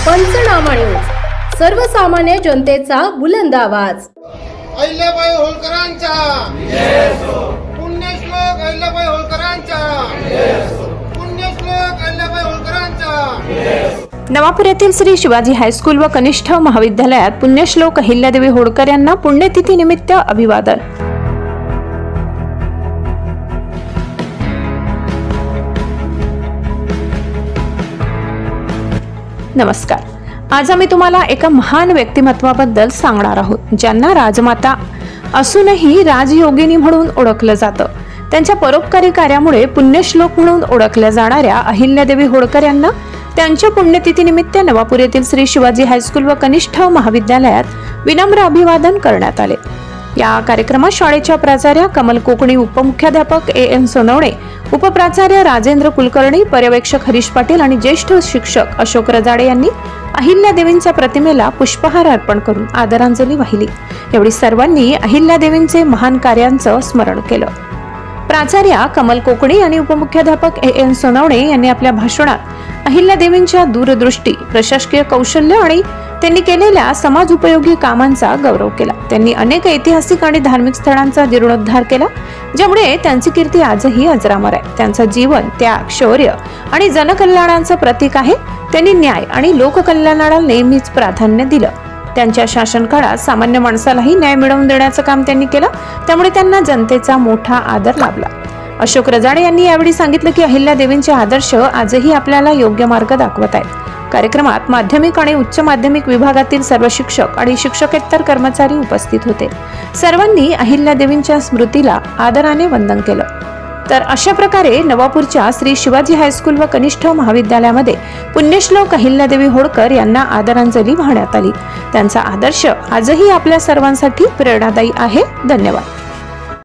पंचनामा न्यूज, सर्वसामान्य जनतेचा बुलंद आवाज। अहिल्याबाई होळकरांचा पुण्यश्लोक अहिल्याबाई होळकरांचा पुण्यश्लोक अहिल्याबाई होळकरांचा। नवापूर येथील श्री शिवाजी हायस्कूल व कनिष्ठ महाविद्यालयात पुण्यश्लोक अहिल्यादेवी होळकर यांना पुण्यतिथी निमित्त अभिवादन। नमस्कार, आज आम्ही तुम्हाला एका महान व्यक्तिमत्वाबद्दल सांगणार आहोत, ज्यांना राजमाता असूनही राजयोगिनी म्हणून ओळखलं जातं। त्यांच्या परोपकारी कार्यामुळे पुण्यश्लोक म्हणून ओळखल्या जाणाऱ्या अहिल्यादेवी होळकर यांना त्यांच्या पुण्यतिथीनिमित्त नवापूर येथील श्री शिवाजी हायस्कूल व कनिष्ठ महाविद्यालयात विनम्र अभिवादन करण्यात आले। या कार्यक्रमात शाळेच्या प्राचार्य कमल कोकणी, उपमुख्याध्यापक एन सोनवणे, उपप्राचार्य राजेंद्र कुलकर्णी, पर्यवेक्षक हरीश पाटील आणि ज्येष्ठ शिक्षक अशोक रजाडे यांनी अहिल्यादेवींच्या प्रतिमेला पुष्पहार अर्पण करून आदरांजली वाहिली। एवढी सर्वांनी अहिल्यादेवींचे महान कार्यांचं स्मरण केलं। प्राचार्य कमल कोकणी आणि उपमुख्याध्यापक एन सोनवणे यांनी आपल्या भाषणात अहिल्यादेवींच्या दूरदृष्टी, प्रशासकीय कौशल्य आणि त्यांनी केलेल्या समाज उपयोगी कामांचा गौरव केला। त्यांनी अनेक ऐतिहासिक आणि धार्मिक स्थळांचा जीर्णोद्धार केला, ज्यामुळे त्यांची कीर्ती आजही अजरामर आहे। त्यांचं जीवन त्याग, शौर्य आणि जनकल्याणाचं प्रतीक आहे। त्यांनी न्याय आणि लोककल्याणाला नेहमीच प्राधान्य दिलं। त्यांच्या शासनकाळात सामान्य माणसालाही न्याय मिळवून देण्याचं काम त्यांनी केलं, त्यामुळे त्यांना जनतेचा मोठा आदर लाभला। अशोक रजाडे यांनी यावेळी सांगितलं की अहिल्यादेवींचे आदर्श आजही आपल्याला योग्य मार्ग दाखवत आहेत। कार्यक्रमात माध्यमिक आणि उच्च माध्यमिक विभागातील सर्व शिक्षक आणि शिक्षकेतर कर्मचारी उपस्थित होते। सर्वांनी अहिल्यादेवींच्या स्मृतीला आदराने वंदन केलं। तर अशा प्रकारे नवापूरच्या श्री शिवाजी हायस्कूल व कनिष्ठ महाविद्यालयामध्ये पुण्यश्लोक अहिल्यादेवी होळकर यांना आदरांजली वाहण्यात आली। त्यांचा आदर्श आजही आपल्या सर्वांसाठी प्रेरणादायी आहे। धन्यवाद।